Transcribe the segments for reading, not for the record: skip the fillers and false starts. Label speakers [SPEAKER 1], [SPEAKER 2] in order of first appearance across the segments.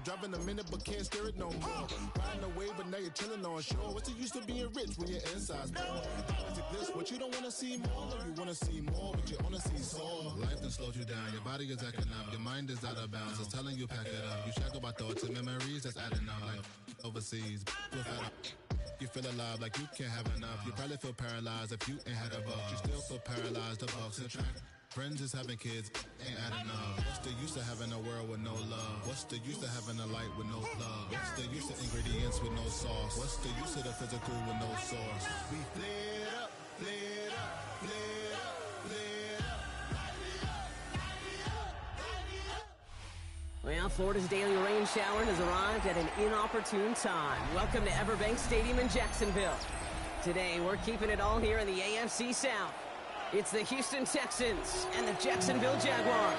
[SPEAKER 1] driving a minute but can't steer it no more. Riding away but now you're chilling on shore. What's the use of being rich when your inside's poor? This, what you don't want to see more, you want to see more, but you only see sore. Life done slowed you down, your body is acting up, your mind is out of bounds, it's telling you pack it up. You shackle by thoughts and memories that's adding up like overseas. You feel alive like you can't have enough. You probably feel paralyzed if you ain't had a buck. You still feel paralyzed, the bucks and track. Friends is having kids, ain't adding up. What's the use of having a world with no love? What's the use of having a light with no plug? What's the use of ingredients with no sauce? What's the use of the physical with no source? We flared up, flared up, flared up, flared up.
[SPEAKER 2] Well, Florida's daily rain shower has arrived at an inopportune time. Welcome to Everbank Stadium in Jacksonville. Today, we're keeping it all here in the AFC South. It's the Houston Texans and the Jacksonville Jaguars.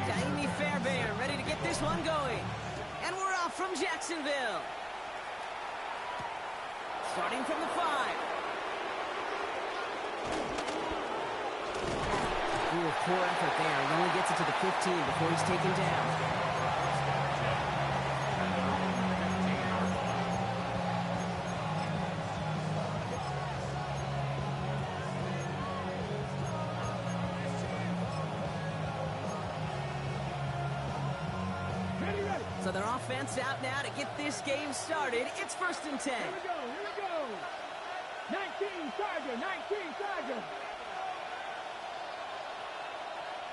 [SPEAKER 2] Kaimi Fairbairn ready to get this one going. And we're off from Jacksonville. Starting from the 5. Ooh, poor effort there. He only gets it to the 15 before he's taken down. So their offense out now to get this game started. It's 1st and 10.
[SPEAKER 3] Here we go. 19 Charger.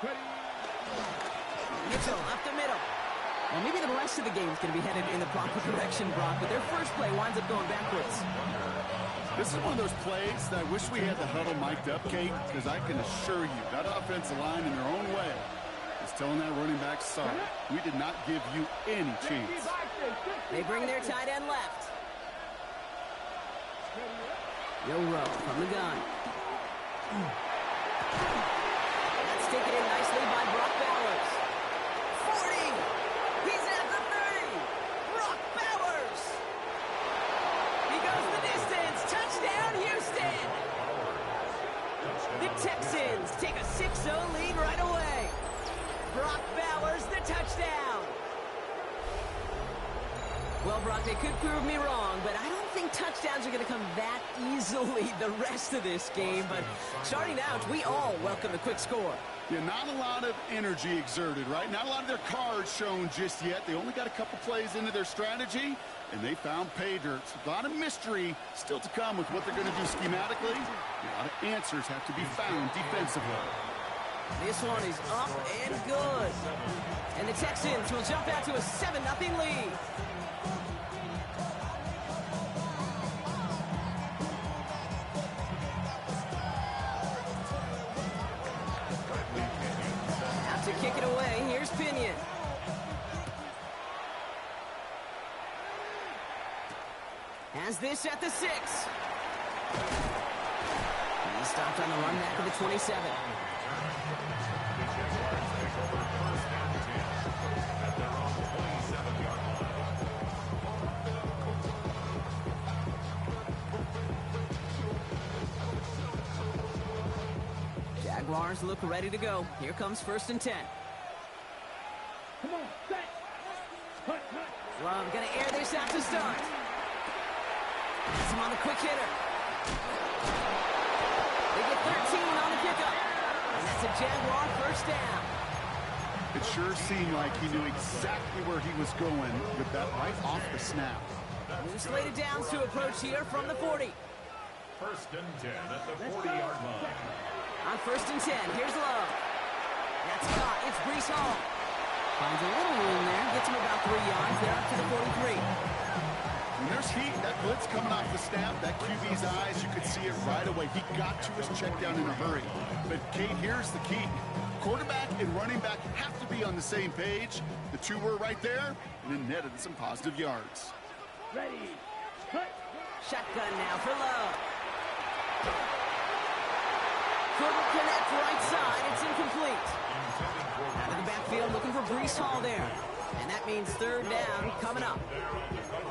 [SPEAKER 3] Ready.
[SPEAKER 2] Mitchell up the middle. Well, maybe the rest of the game is going to be headed in the proper direction, Brock, but their first play winds up going backwards.
[SPEAKER 4] This is one of those plays that I wish we had the huddle mic'd up, Kate, because I can assure you that offensive line in their own way is telling that running back, sorry, we did not give you any chance.
[SPEAKER 2] They bring their tight end left. Joe Rowe from the gun. That's taken in nicely by Brock Bowers. 40! He's at the 30! Brock Bowers! He goes the distance! Touchdown, Houston! The Texans take a 6-0 lead right away. Brock Bowers, the touchdown! Well, Brock, they could prove me wrong, but I don't think touchdowns are going to come that easily the rest of this game. But starting out, we all welcome the quick score.
[SPEAKER 4] Yeah, not a lot of energy exerted, right? Not a lot of their cards shown just yet. They only got a couple plays into their strategy, and they found pay dirt. A lot of mystery still to come with what they're going to do schematically. A lot of answers have to be found defensively.
[SPEAKER 2] This one is up and good. And the Texans will jump out to a 7-0 lead. Out to kick it away, here's Pinion. Has this at the 6. He stopped on the run back of the 27. Jaguars look ready to go. Here comes 1st and 10.
[SPEAKER 3] Come on, set. Hunt.
[SPEAKER 2] Love gonna air this out to start. Has him on the quick hitter. They get 13 on the pickup. And that's a Jaguar 1st down.
[SPEAKER 4] It sure seemed like he knew exactly where he was going with that right off the snap.
[SPEAKER 2] New slated downs to approach here from the 40.
[SPEAKER 5] 1st and 10 at the 40-yard line.
[SPEAKER 2] On 1st and 10, here's Love. That's caught. It's Breece Hall. Finds a little room there. Gets him about 3 yards. They're up to the 43.
[SPEAKER 4] When there's heat, that blitz coming off the snap, that QB's eyes, you could see it right away. He got to his check down in a hurry. But, Kate, here's the key. Quarterback and running back have to be on the same page. The two were right there, and it netted some positive yards.
[SPEAKER 3] Ready. Hunt.
[SPEAKER 2] Shotgun now for Love. Couldn't connect right side. It's incomplete. Out of the Breece Hall there. And that means third down coming up.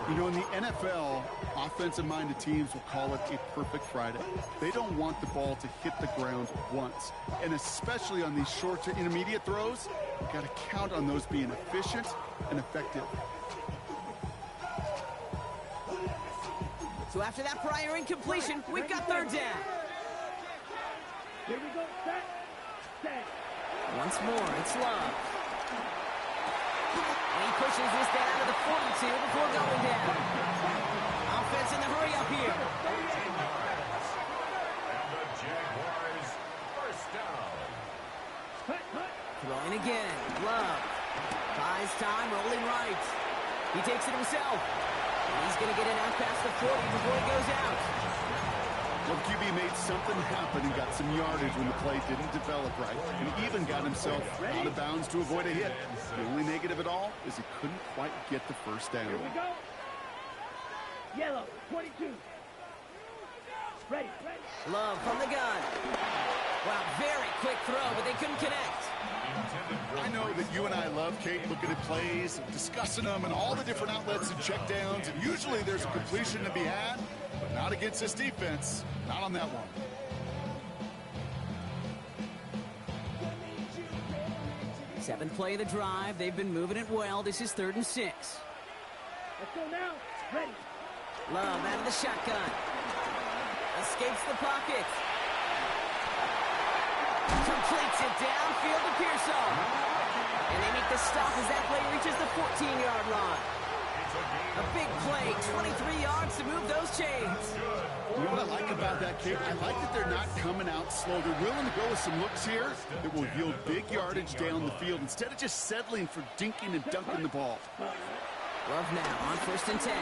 [SPEAKER 4] You know, in the NFL, offensive-minded teams will call it a perfect Friday. They don't want the ball to hit the ground once. And especially on these short to intermediate throws, you've got to count on those being efficient and effective.
[SPEAKER 2] So after that prior incompletion, we've got third down.
[SPEAKER 3] Here we go. Set. Set.
[SPEAKER 2] Once more, it's Love. And he pushes this down to the 42 before going down. Offense in the hurry up here.
[SPEAKER 5] And the Jaguars first down.
[SPEAKER 3] Cut, cut.
[SPEAKER 2] Throwing again. Love. Buys time, rolling right. He takes it himself. And he's going to get it out past the 40 before he goes out.
[SPEAKER 4] Well, QB made something happen and got some yardage when the play didn't develop right, and even got himself out of bounds to avoid a hit. The only negative at all is he couldn't quite get the first down.
[SPEAKER 3] Here we go. Yellow, 22. Ready, ready.
[SPEAKER 2] Love from the gun. Wow, very quick throw, but they couldn't connect.
[SPEAKER 4] I know that you and I love, Kate, looking at plays, discussing them, and all the different outlets and checkdowns, and usually there's a completion to be had, but not against this defense. Not on that one.
[SPEAKER 2] Seventh play of the drive. They've been moving it well. This is 3rd and 6.
[SPEAKER 3] Let's go now. Ready.
[SPEAKER 2] Love out of the shotgun. Escapes the pocket. Completes it downfield to Pearsall. And they make the stop as that play reaches the 14-yard line. A big play, 23 yards to move those chains.
[SPEAKER 4] You know what I like about that, Kate? I like that they're not coming out slow. They're willing to go with some looks here that will yield big yardage down the field instead of just settling for dinking and dunking the ball.
[SPEAKER 2] Love now on 1st and 10.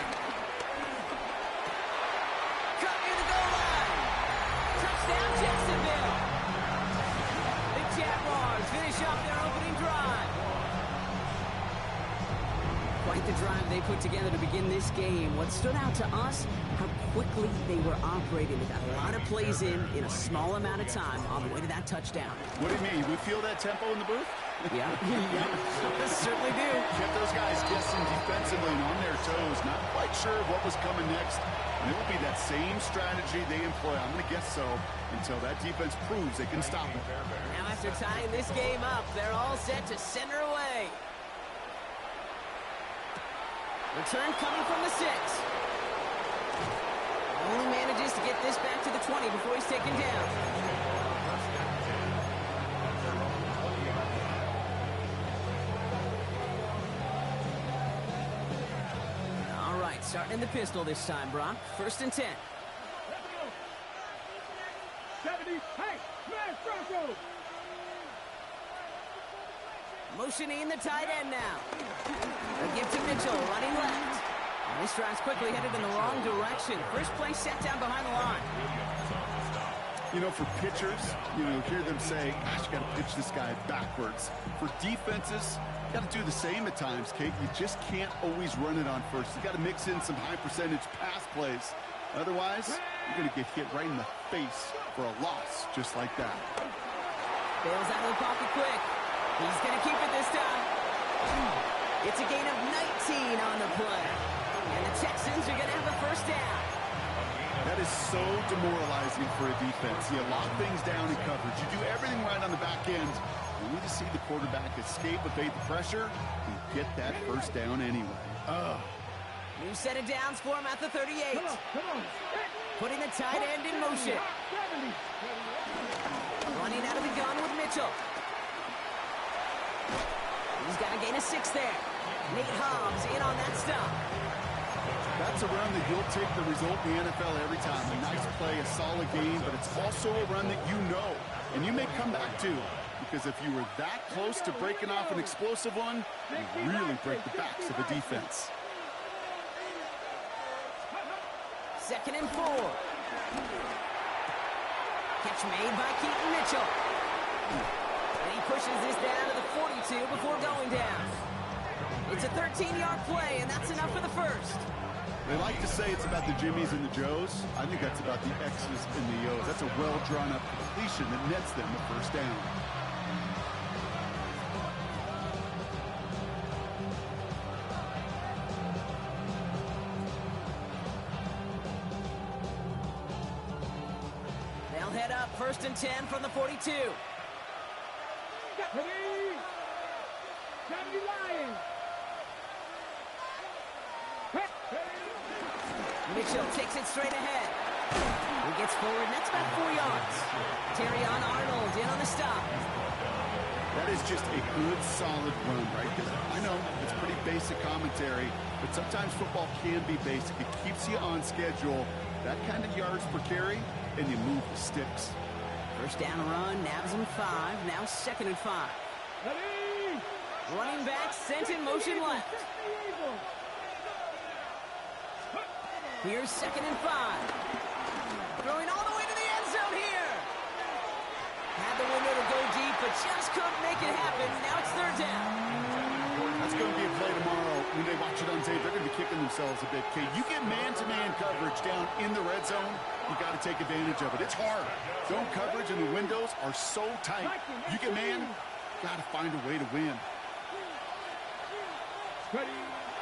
[SPEAKER 2] Cut near the goal line. Touchdown, Jacksonville. The Jaguars finish off their opening drive. Quite the drive they put together to begin this game. What stood out to us, how quickly they were operating. They got a lot of plays in a small amount of time on the way to that touchdown.
[SPEAKER 4] What do you mean? We feel that tempo in the booth?
[SPEAKER 2] Yeah, certainly do.
[SPEAKER 4] Kept those guys guessing defensively and on their toes, not quite sure what was coming next. And it will be that same strategy they employ, I'm going to guess so, until that defense proves they can stop it.
[SPEAKER 2] Now after tying this game up, they're all set to send her away. Return coming from the 6. Only manages to get this back to the 20 before he's taken down. All right, starting in the pistol this time, Brock. 1st and 10.
[SPEAKER 3] 70. Hey, smash Bronco.
[SPEAKER 2] Motioning the tight end now. A give to Mitchell, running left. And this drive's quickly headed in the wrong direction. First play set down behind the line.
[SPEAKER 4] You know, for pitchers, hear them say, gosh, you got to pitch this guy backwards. For defenses, you got to do the same at times, Kate. You just can't always run it on first. You got to mix in some high percentage pass plays. Otherwise, you're going to get hit right in the face for a loss just like that.
[SPEAKER 2] Bails out of the pocket quick. He's going to keep it this time. It's a gain of 19 on the play. And the Texans are going to have a first down.
[SPEAKER 4] That is so demoralizing for a defense. You lock things down in coverage. You do everything right on the back end. You need to see the quarterback escape, evade the pressure, and get that first down anyway.
[SPEAKER 2] New set of downs for him at the 38.
[SPEAKER 3] Come on.
[SPEAKER 2] Putting the tight end in motion.
[SPEAKER 3] 70.
[SPEAKER 2] Running out of the gun with Mitchell. He's got a gain of 6 there. Nate Hobbs in on that stop.
[SPEAKER 4] That's a run that you'll take the result in the NFL every time. A nice play, a solid game, but it's also a run that you know, and you may come back to, because if you were that close to breaking off an explosive one, you really break the backs of a defense.
[SPEAKER 2] 2nd and 4. Catch made by Keaton Mitchell. And he pushes this down to the 42 before going down. It's a 13-yard play, and that's enough for the first.
[SPEAKER 4] They like to say it's about the Jimmies and the Joes. I think that's about the X's and the O's. That's a well-drawn-up completion that nets them the first down.
[SPEAKER 2] first and 10 from the 42.
[SPEAKER 3] Ready? Johnny Lions.
[SPEAKER 2] Mitchell takes it straight ahead. He gets forward, and that's about 4 yards. Terrion Arnold in on the stop.
[SPEAKER 4] That is just a good, solid run, right? Because I know it's pretty basic commentary, but sometimes football can be basic. It keeps you on schedule. That kind of yards per carry, and you move the sticks.
[SPEAKER 2] First down run, nabs him 5, now 2nd and 5.
[SPEAKER 3] Ready?
[SPEAKER 2] Running back sent in motion left. Here's 2nd and 5. Throwing all the way to the end zone here. Had the window to go deep, but just couldn't make it happen. Now it's 3rd down.
[SPEAKER 4] That's going to be a play tomorrow. When they watch it on tape, they're going to be kicking themselves a bit. Kate, you get man-to-man coverage down in the red zone, you got to take advantage of it. It's hard. Zone coverage and the windows are so tight. You get man, got to find a way to win.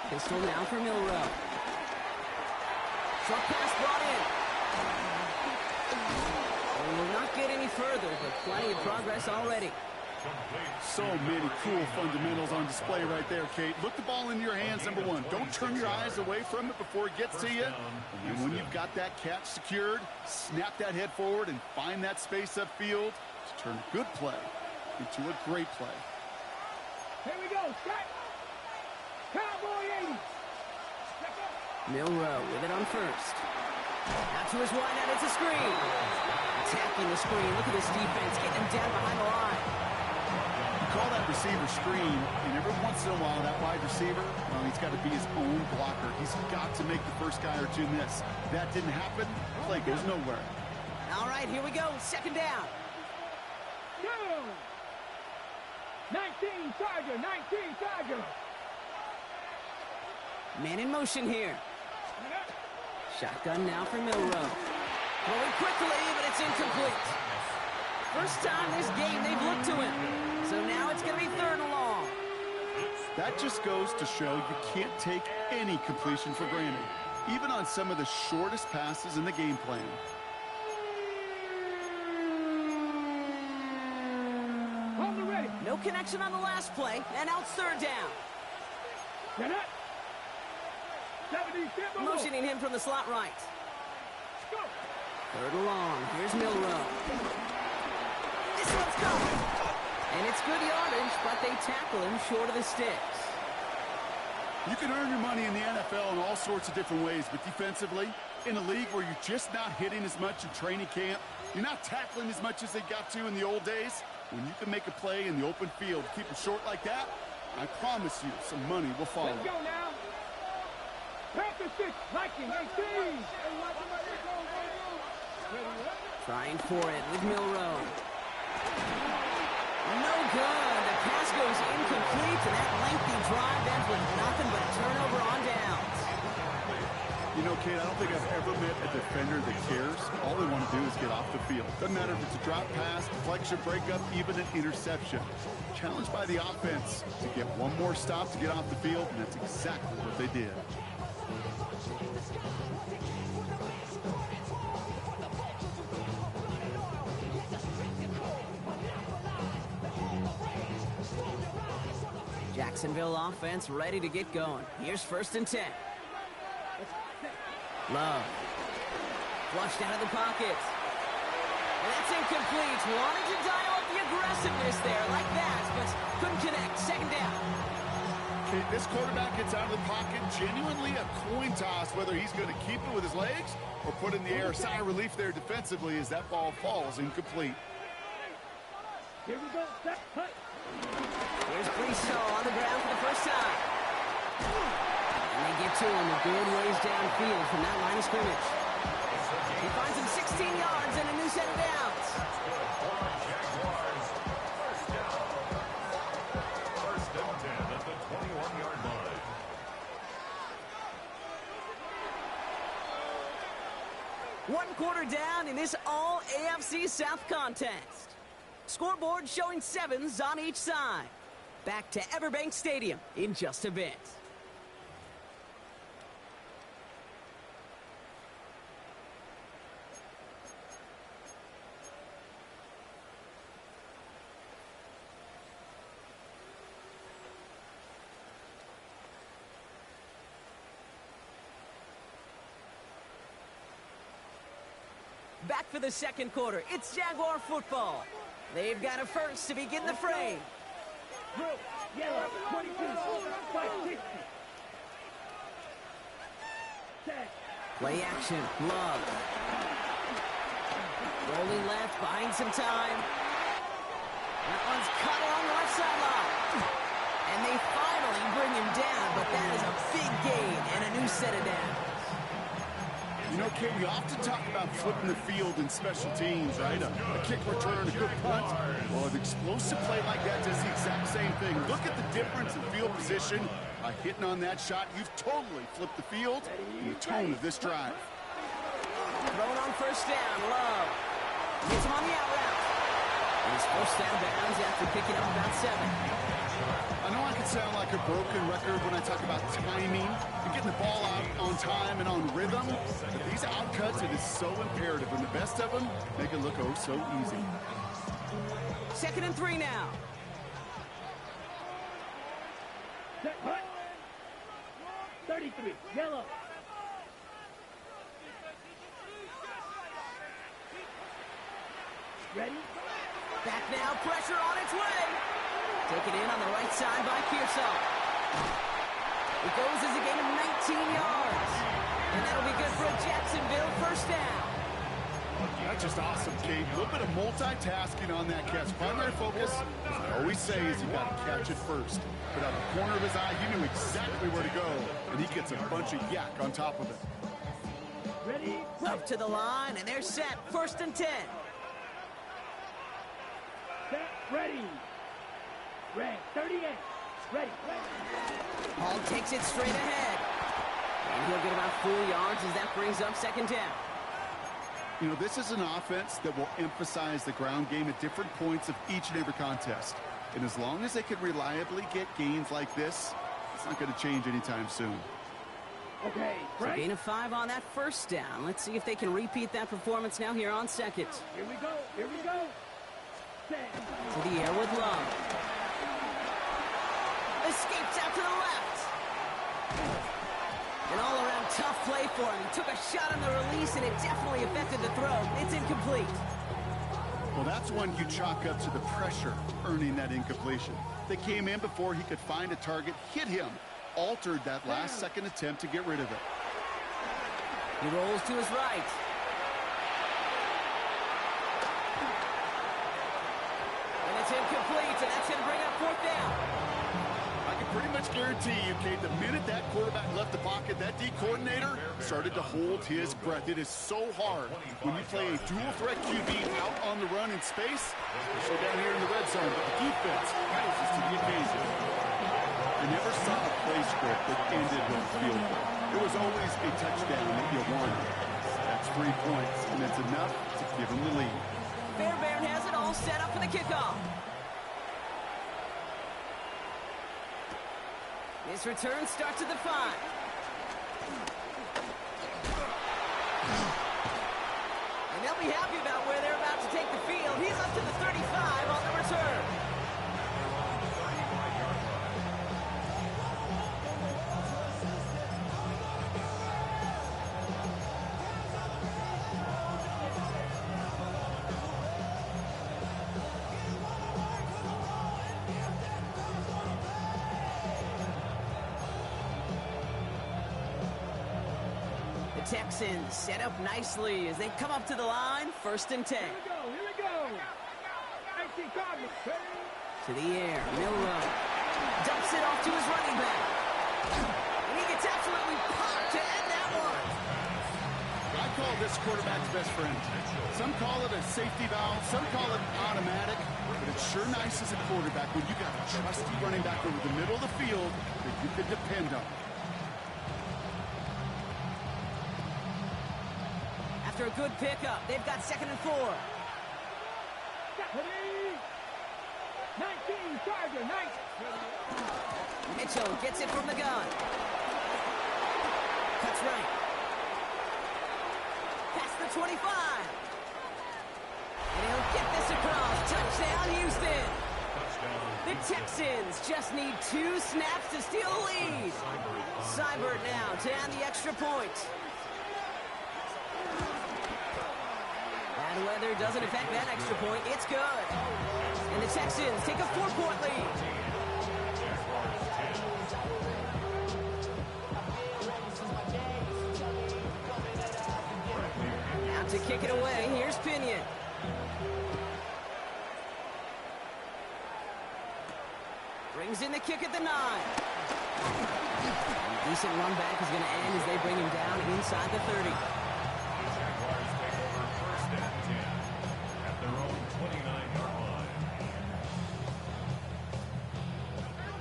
[SPEAKER 2] Pistol now for Milrow. Short pass brought in. And will not get any further, but plenty of progress already.
[SPEAKER 4] So many cool fundamentals on display right there, Kate. Look the ball in your hands, number one. Don't turn your eyes away from it before it gets to you. And when you've got that catch secured, snap that head forward and find that space upfield to turn a good play into a great play.
[SPEAKER 3] Here we go. Set. Cowboy 80.
[SPEAKER 2] Milrow with it on first. Out to his wideout, it's a screen. Attacking the screen. Look at this defense getting him down behind the line.
[SPEAKER 4] You call that receiver screen, and every once in a while that wide receiver, well, he's got to be his own blocker. He's got to make the first guy or two miss. That didn't happen. Play goes nowhere.
[SPEAKER 2] All right, here we go. 2nd down.
[SPEAKER 3] Go. 19 Charger. 19 Charger.
[SPEAKER 2] Man in motion here. Shotgun now for Milrow. Throwing quickly, but it's incomplete. First time this game they've looked to him. So now it's going to be 3rd and long.
[SPEAKER 4] That just goes to show you can't take any completion for granted, even on some of the shortest passes in the game plan.
[SPEAKER 3] Hold it ready.
[SPEAKER 2] No connection on the last play, and now it's 3rd down.
[SPEAKER 3] Get up. 70 Timber.
[SPEAKER 2] Motioning him from the slot right.
[SPEAKER 3] Go.
[SPEAKER 2] 3rd and long. Here's Milrow. This one's going. And it's good yardage, but they tackle him short of the sticks.
[SPEAKER 4] You can earn your money in the NFL in all sorts of different ways, but defensively, in a league where you're just not hitting as much in training camp, you're not tackling as much as they got to in the old days, when you can make a play in the open field, keep it short like that, I promise you some money will follow.
[SPEAKER 3] Let's go now. Panther 6, Viking 18.
[SPEAKER 2] Trying for it with Milrow. No good. The pass goes incomplete, and that lengthy drive ends with nothing but a turnover on downs.
[SPEAKER 4] You know, Kate, I don't think I've ever met a defender that cares. All they want to do is get off the field. Doesn't matter if it's a drop pass, deflection, breakup, even an interception. Challenged by the offense to get one more stop to get off the field, and that's exactly what they did.
[SPEAKER 2] Jacksonville offense ready to get going. Here's 1st and 10. Love. Flushed out of the pocket. And that's incomplete. Wanted to dial up the aggressiveness there like that, but couldn't connect. 2nd down.
[SPEAKER 4] Okay, this quarterback gets out of the pocket. Genuinely a coin toss whether he's going to keep it with his legs or put in the air. Sigh of relief there defensively as that ball falls incomplete.
[SPEAKER 3] Here we go. Set. Cut.
[SPEAKER 2] Here's Briseau on the ground for the first time. And they get to him a good ways downfield from that line of scrimmage. He finds him 16 yards and a new set of downs.
[SPEAKER 5] First and 10 at the 21-yard line.
[SPEAKER 2] One quarter down in this all AFC South contest. Scoreboard showing 7s on each side. Back to Everbank Stadium in just a bit. back for the second quarter. It's Jaguar football. They've got a first to begin the frame.
[SPEAKER 3] Yellow, 22, 560.
[SPEAKER 2] Play action, Love. Rolling left, buying some time. That one's cut along the left sideline. And they finally bring him down, but that is a big gain and a new set of downs.
[SPEAKER 4] You know, Kate, we often talk about flipping the field in special teams, right? A kick return, a good punt. Well, an explosive play like that does the exact same thing. Look at the difference in field position. By hitting on that shot, you've totally flipped the field and the tone of this drive.
[SPEAKER 2] Throwing on first down, Love. Gets him on the out route. And he's forced out of bounds after picking up about 7.
[SPEAKER 4] I know I can sound like a broken record when I talk about timing and getting the ball out on time and on rhythm, but these outcuts, it is so imperative, and the best of them make it look oh so easy.
[SPEAKER 2] 2nd and 3 now.
[SPEAKER 3] Set, hut. 33, yellow. Ready?
[SPEAKER 2] Back now, pressure on its way. Taken in on the right side by Pearsall. It goes as a gain of 19 yards. And that'll be good for a Jacksonville first down.
[SPEAKER 4] That's just awesome, Kate. A little bit of multitasking on that catch. Primary focus, as I always say, is you got to catch it first. But out of the corner of his eye, he knew exactly where to go. And he gets a bunch of yak on top of it.
[SPEAKER 3] Ready?
[SPEAKER 2] Up to the line, and they're set. 1st and 10.
[SPEAKER 3] Set, ready. Red, 38. Ready.
[SPEAKER 2] Hall takes it straight ahead. And he'll get about 4 yards as that brings up 2nd down.
[SPEAKER 4] You know, this is an offense that will emphasize the ground game at different points of each and every contest. And as long as they can reliably get gains like this, it's not going to change anytime soon.
[SPEAKER 3] Okay,
[SPEAKER 2] So
[SPEAKER 3] right.
[SPEAKER 2] gain of 5 on that first down. Let's see if they can repeat that performance now here on 2nd.
[SPEAKER 3] Here we go. Here we go. Set.
[SPEAKER 2] To the air with Love. Escapes out to the left. An all-around tough play for him. He took a shot on the release, and it definitely affected the throw. It's incomplete.
[SPEAKER 4] Well, that's one you chalk up to the pressure earning that incompletion. They came in before he could find a target, hit him, altered that last-second attempt to get rid of it.
[SPEAKER 2] He rolls to his right. And it's incomplete, and that's going to bring up 4th down.
[SPEAKER 4] I can pretty much guarantee you, Kate, the minute that quarterback left the pocket, that D coordinator started to hold his breath. It is so hard when you play a dual-threat QB out on the run in space, especially down here in the red zone, but the defense rises to the occasion. I never saw a play script that ended with a field goal. It was always a touchdown that you wanted. That's 3 points, and it's enough to give him the lead.
[SPEAKER 2] Fairbairn has it all set up for the kickoff. This return starts at the 5. And they'll be happy about where they're about to take the field. He's up to the 35 on the return. Texans set up nicely as they come up to the line. 1st and 10.
[SPEAKER 3] Here we go. 19 Cardinals.
[SPEAKER 2] To the air, Milrow dumps it off to his running back. And he gets absolutely popped to end that one.
[SPEAKER 4] I call this quarterback's best friend. Some call it a safety valve, some call it automatic, but it's sure nice as a quarterback when you got a trusty running back over the middle of the field that you can depend on.
[SPEAKER 2] After a good pickup, they've got 2nd and 4.
[SPEAKER 3] 19 Charger, 19.
[SPEAKER 2] Mitchell gets it from the gun. Cuts right. Past the 25. And he'll get this across. Touchdown, Houston. The Texans just need 2 snaps to steal the lead. Seibert now to add the extra point. Bad weather doesn't affect that extra point. It's good. And the Texans take a 4-point lead. Out to kick it away. Here's Pinion. Brings in the kick at the 9. A decent run back is going to end as they bring him down inside the 30.
[SPEAKER 5] Jaguars take over first and 10 at their own 29-yard line.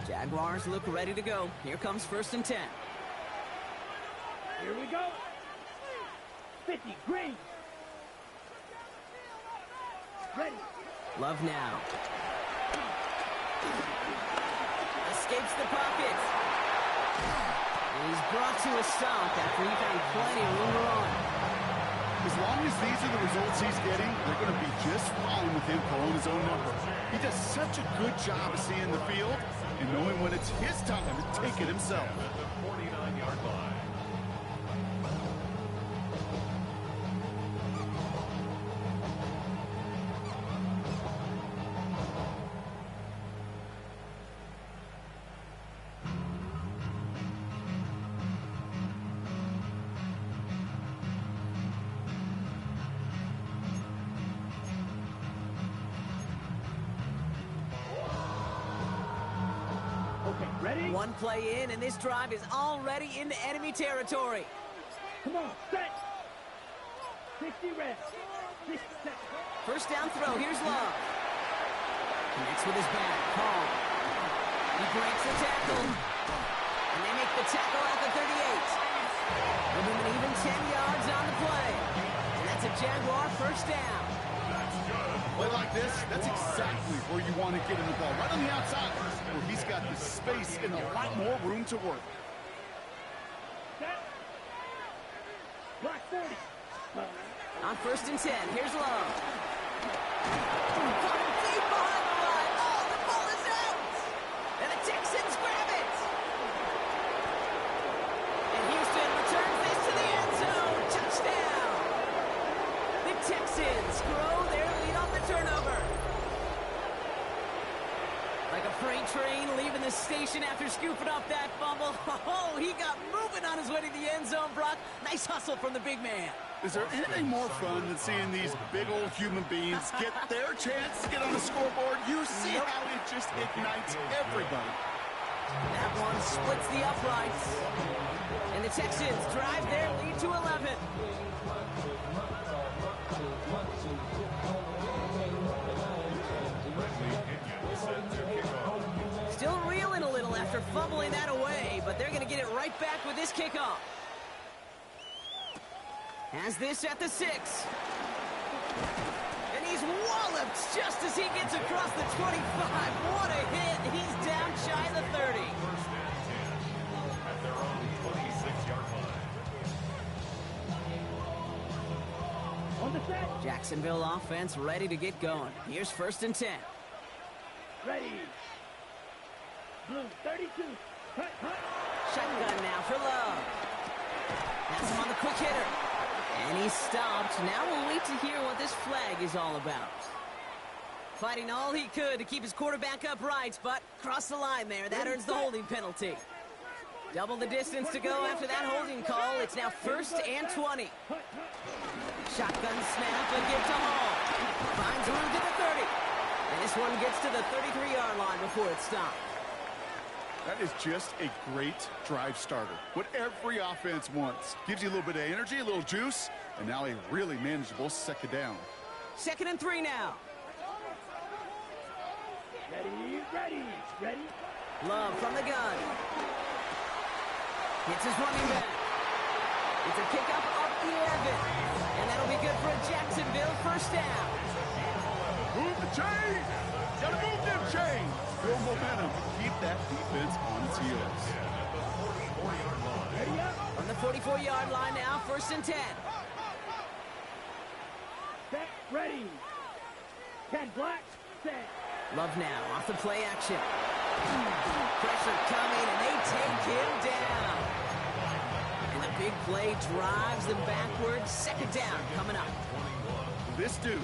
[SPEAKER 2] Jaguars look ready to go. Here comes first and 10.
[SPEAKER 3] Here we go. 50, green. Ready.
[SPEAKER 2] Love now. Escapes the pocket. And he's brought to a stop after he found plenty of room to run.
[SPEAKER 4] As long as these are the results he's getting, they're going to be just fine with him calling his own number. He does such a good job of seeing the field and knowing when it's his time to take it himself.
[SPEAKER 5] At the 49-yard line.
[SPEAKER 3] Okay, ready?
[SPEAKER 2] One play in, and this drive is already into enemy territory.
[SPEAKER 3] Come on, set. 60 ready. 60 seconds.
[SPEAKER 2] First down throw. Here's Love. Connects with his back. Paul. He breaks the tackle. And they make the tackle at the 38. Give him an even 10 yards on the play. And that's a Jaguar first down.
[SPEAKER 4] Play like this, that's exactly where you want to get him the ball. Right on the outside, where he's got the space and a lot more room to work.
[SPEAKER 3] Set. Block 30.
[SPEAKER 2] On first and 10, here's Love. Caught deep behind the line. Oh, the ball is out. And the Texans grab it. And Houston returns this to the end zone. Touchdown. The Texans grow their lead on the turnover. Like a freight train leaving the station after scooping up that fumble. Oh, he got moving on his way to the end zone, Brock. Nice hustle from the big man.
[SPEAKER 4] Is there anything more fun than seeing these big old human beings get their chance to get on the scoreboard? You see how it just ignites everybody.
[SPEAKER 2] That one splits the uprights. And the Texans drive their lead to 11. Still reeling a little after fumbling that away, but they're going to get it right back with this kickoff. Has this at the 6. And he's walloped just as he gets across the 25. What a hit. He's down shy of the 30.
[SPEAKER 5] First and 10 at their own 26-yard line.
[SPEAKER 3] On the set.
[SPEAKER 2] Jacksonville offense ready to get going. Here's first and 10.
[SPEAKER 3] Ready. Blue 32. Cut, cut.
[SPEAKER 2] Shotgun now for Love. That's him on the quick hitter. And he's stopped. Now we'll wait to hear what this flag is all about. Fighting all he could to keep his quarterback upright, but crossed the line there. That earns the holding penalty. Double the distance to go after that holding call. It's now first and 20. Shotgun snap, a give to Hall. Finds room to the 30. And this one gets to the 33-yard line before it's stopped.
[SPEAKER 4] That is just a great drive starter. What every offense wants. Gives you a little bit of energy, a little juice, and now a really manageable second down.
[SPEAKER 2] Second and 3 now.
[SPEAKER 3] Ready, ready, ready.
[SPEAKER 2] Love from the gun. Hits his running back. It's a pickup of 11. And that'll be good for a Jacksonville first down.
[SPEAKER 4] Move the chains! Gotta move them chains! Build momentum to keep that defense on its heels.
[SPEAKER 3] Ready up.
[SPEAKER 2] On the 44-yard line now, first and 10.
[SPEAKER 3] Set, ready. 10 black, set.
[SPEAKER 2] Love now, off the play action. Pressure coming, and they take him down. And the big play drives them backwards. Second down coming up.
[SPEAKER 4] this dude.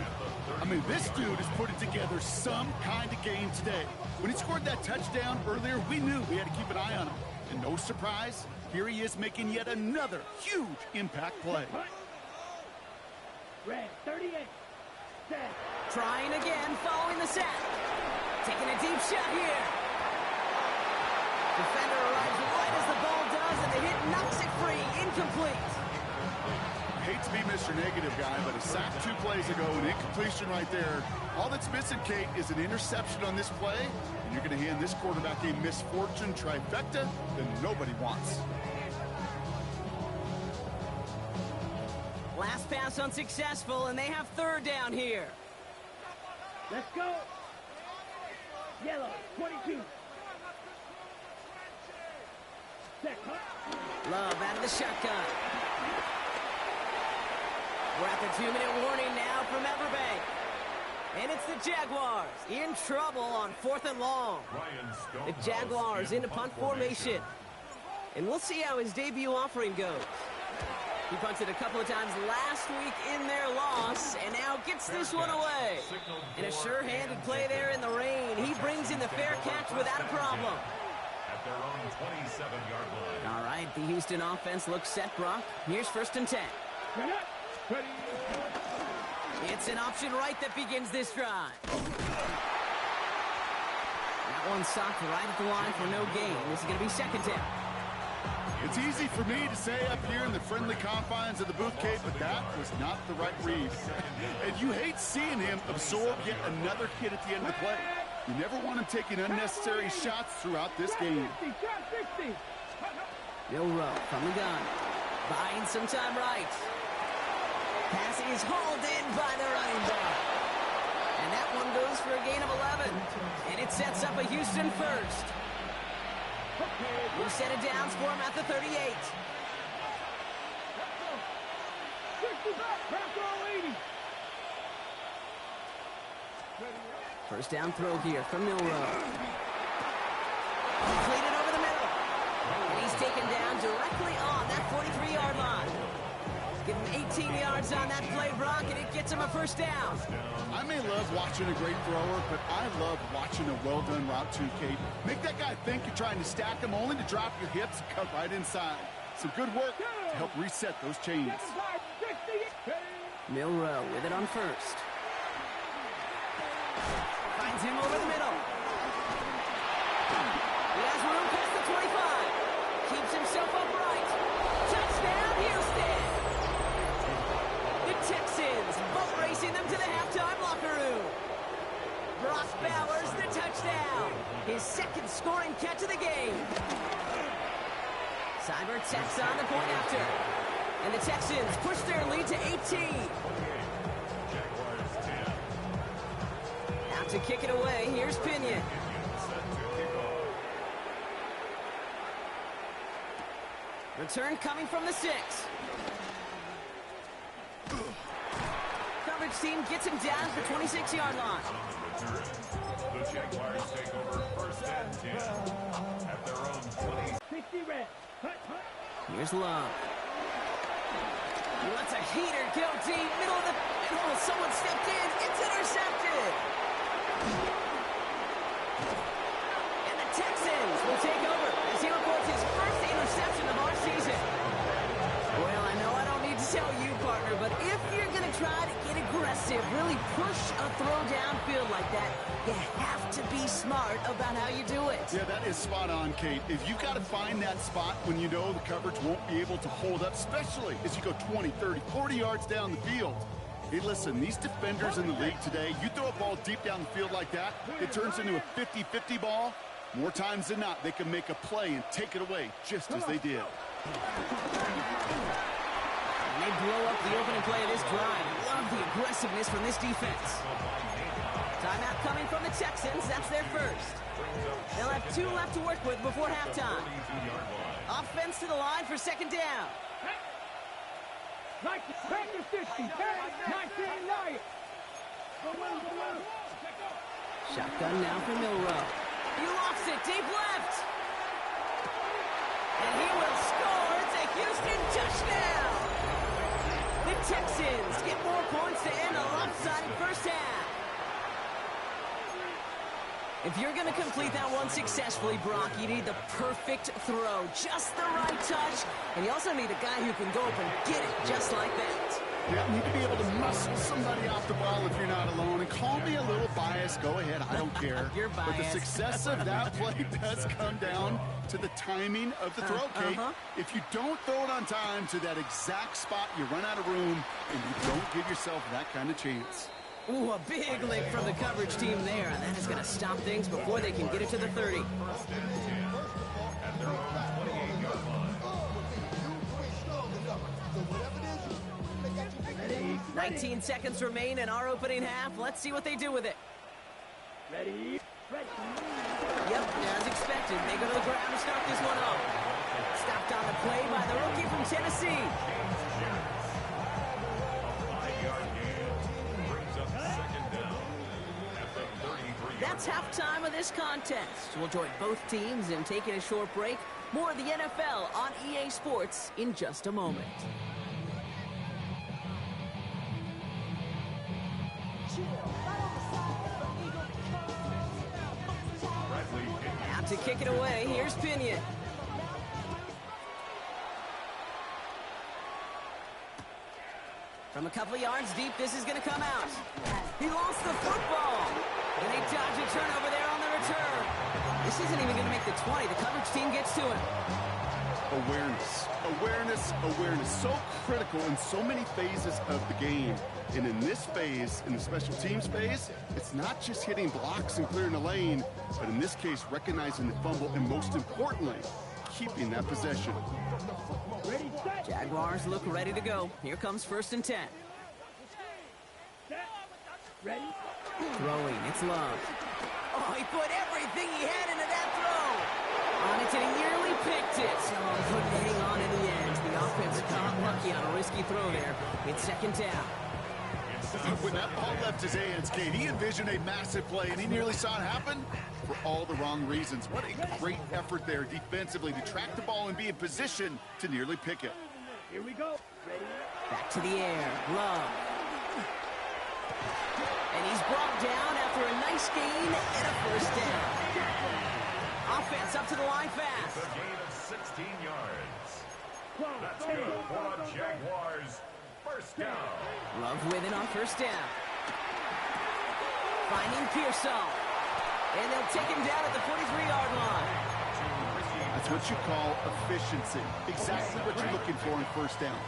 [SPEAKER 4] I mean, this dude is putting together some kind of game today. When he scored that touchdown earlier, we knew we had to keep an eye on him. And no surprise, here he is making yet another huge impact play.
[SPEAKER 3] Red 38. Set.
[SPEAKER 2] Trying again, following the sack. Taking a deep shot here. Defender arrives right as the ball does, and the hit knocks it free. Incomplete.
[SPEAKER 4] Hate to be Mr. Negative guy, but a sack 2 plays ago, an incompletion right there. All that's missing, Kate, is an interception on this play, and you're going to hand this quarterback a misfortune trifecta that nobody wants.
[SPEAKER 2] Last pass unsuccessful, and they have third down here.
[SPEAKER 3] Let's go. Yellow 22. Set.
[SPEAKER 2] Love out of the shotgun. We're at the 2-minute warning now from Everbank. And it's the Jaguars in trouble on 4th and long. The Jaguars into punt formation. And we'll see how his debut offering goes. He punted a couple of times last week in their loss, and now gets this one away. And a sure-handed play there in the rain. He brings in the fair catch without a problem.
[SPEAKER 5] At their own 27-yard line.
[SPEAKER 2] All right, the Houston offense looks set, Brock. Here's 1st and 10. It's an option right that begins this drive. That one socked right at the line for no gain. This is going to be 2nd down.
[SPEAKER 4] It's easy for me to say up here in the friendly confines of the booth, Kate, but that was not the right read. And you hate seeing him absorb yet another hit at the end of the play. You never want him taking unnecessary shots throughout this game.
[SPEAKER 2] Milroe from the gun. Buying some time right. Pass is hauled in by the running back. And that one goes for a gain of 11. And it sets up a Houston first. We'll set it down for him at the 38. First down throw here from Milroe. Completed over the middle. And he's taken down directly on that 43-yard line. Give him 18 yards on that play, Brock, and it gets him a first down.
[SPEAKER 4] I may love watching a great thrower, but I love watching a well-done route too, Kate. Make that guy think you're trying to stack him only to drop your hips and cut right inside. Some good work to help reset those chains.
[SPEAKER 2] Milroe with it on first. Finds him over the middle. He has room past the 25. Keeps himself upright. Touchdown, Houston! The Texans boat racing them to the halftime locker room. Brock Bowers, the touchdown. His 2nd scoring catch of the game. Cyber tacks on the point after. And the Texans push their lead to 18.
[SPEAKER 5] Jaguars 10.
[SPEAKER 2] Out to kick it away, here's Pinion. Return coming from the 6. Coverage team gets him down to the 26-yard line.
[SPEAKER 5] The Jaguars take over 1st and 10 at their own 20.
[SPEAKER 3] 60 red.
[SPEAKER 2] Here's Love. He lets a heater go deep, middle of the... Oh, someone stepped in. It's intercepted. And the Texans will take over as he records his first interception of our season. Well, I know I don't need to tell you, partner, but if you're going to try to get aggressive, really push a throw downfield like that, you have to be smart about how you do it.
[SPEAKER 4] Yeah, that is spot on, Kate. If you've got to find that spot when you know the coverage won't be able to hold up, especially as you go 20, 30, 40 yards down the field. Hey, listen, these defenders in the league today, you throw a ball deep down the field like that, it turns into a 50-50 ball. More times than not, they can make a play and take it away, just as they did.
[SPEAKER 2] And they blow up the opening play of this drive. Love the aggressiveness from this defense. Timeout coming from the Texans. That's their first. They'll have 2 left to work with before halftime. Offense to the line for 2nd down.
[SPEAKER 3] Practice 50. 19 Lions.
[SPEAKER 2] Shotgun now for Milroe. He lofts it deep left. And he will score. It's a Houston touchdown. The Texans get more points to end a lopsided first half. If you're going to complete that one successfully, Brock, you need the perfect throw, just the right touch, and you also need a guy who can go up and get it just like that.
[SPEAKER 4] Yeah, you need to be able to muscle somebody off the ball if you're not alone. And call me a little biased. Go ahead. I don't care.
[SPEAKER 2] You're biased.
[SPEAKER 4] But the success of that play does come down to the timing of the throw, Kate. If you don't throw it on time to that exact spot, you run out of room, and you don't give yourself that kind of chance.
[SPEAKER 2] Ooh, a big lick from the coverage team there, and that is going to stop things before they can get it to the 30.
[SPEAKER 5] First and 10 at their own 28-yard line.
[SPEAKER 2] 19 seconds remain in our opening half. Let's see what they do with it.
[SPEAKER 3] Ready?
[SPEAKER 2] Yep, as expected, they go to the ground to start this one off. Stopped on the play by the rookie from Tennessee. That's halftime of this contest. We'll join both teams in taking a short break. More of the NFL on EA Sports in just a moment. Out to kick it away, here's Pinion. From a couple of yards deep, this is going to come out. He lost the football. And they dodge a turnover there on the return. This isn't even going to make the 20. The coverage team gets to him.
[SPEAKER 4] Awareness. So critical in so many phases of the game. And in this phase, in the special teams phase, it's not just hitting blocks and clearing the lane, but in this case, recognizing the fumble and most importantly, keeping that possession.
[SPEAKER 2] Jaguars look ready to go. Here comes 1st and 10.
[SPEAKER 3] Ready?
[SPEAKER 2] Throwing, it's Love. Oh, he put everything he had into that throw. On it, and he nearly picked it. Oh, couldn't hang on in the end. The offense got lucky on a risky throw there. It's 2nd down.
[SPEAKER 4] When that ball left his hands, Kate, he envisioned a massive play, and he nearly saw it happen for all the wrong reasons. What a great effort there defensively to track the ball and be in position to nearly pick it.
[SPEAKER 3] Here we go. Ready?
[SPEAKER 2] Back to the air. Love. And he's brought down after a nice gain and a 1st down. Offense up to the line fast.
[SPEAKER 5] It's a gain of 16 yards. That's good for the Jaguars. 1st down.
[SPEAKER 2] Love with it on 1st down. Finding Pearsall. And they'll take him down at the 43-yard line.
[SPEAKER 4] That's what you call efficiency. Exactly what you're looking for in 1st down.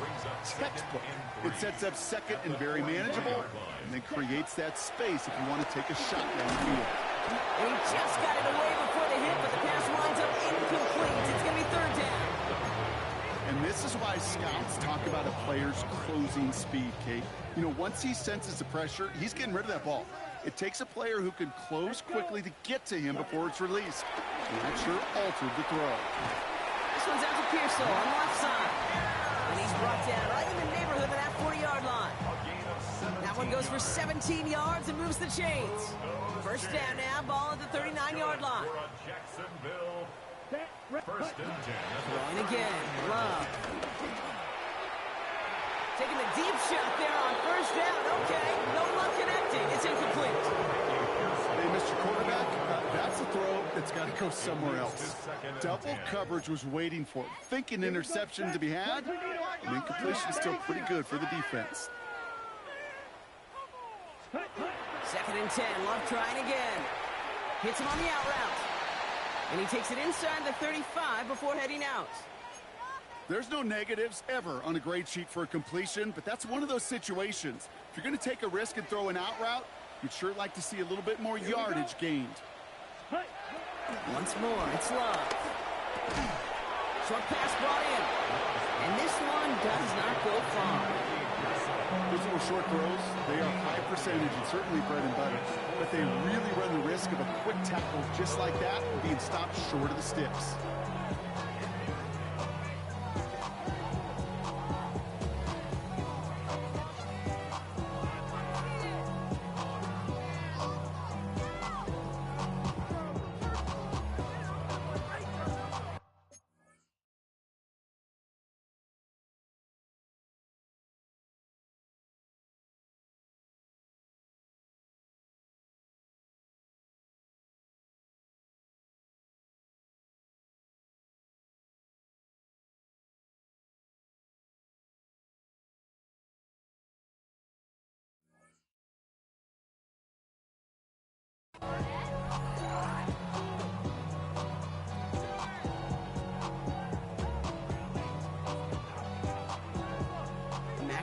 [SPEAKER 4] Textbook. It sets up 2nd and very manageable, and then creates that space if you want to take a shot down the field.
[SPEAKER 2] And he just got it away before the hit, but the pass winds up incomplete. It's going to be 3rd down.
[SPEAKER 4] And this is why scouts talk about a player's closing speed, Kate. You know, once he senses the pressure, he's getting rid of that ball. It takes a player who can close quickly to get to him before it's released. And that sure altered the throw.
[SPEAKER 2] This one's out to Pearsall on the left side. And he's brought down right in the neighborhood of that 40-yard line. That one goes for 17 yards and moves the chains. 1st down now, ball at the 39-yard line.
[SPEAKER 5] For a Jacksonville 1st and 10.
[SPEAKER 2] Throwing again, Love. Taking the deep shot there on 1st down. Okay, no luck connecting. It's incomplete.
[SPEAKER 4] Hey, Mr. Quarterback, that's a throw that's got to go somewhere else. Double coverage was waiting for it. Thinking interception to be had, and incompletion is still pretty good for the defense.
[SPEAKER 2] 2nd and 10, Love trying again. Hits him on the out route. And he takes it inside the 35 before heading out.
[SPEAKER 4] There's no negatives ever on a grade sheet for a completion, but that's one of those situations. If you're going to take a risk and throw an out route, you'd sure like to see a little bit more yardage gained.
[SPEAKER 2] Once more, it's Love. Short pass brought in. And this one does not go far.
[SPEAKER 4] Those little short throws, they are high percentage and certainly bread and butter. But they really run the risk of a quick tackle just like that being stopped short of the sticks.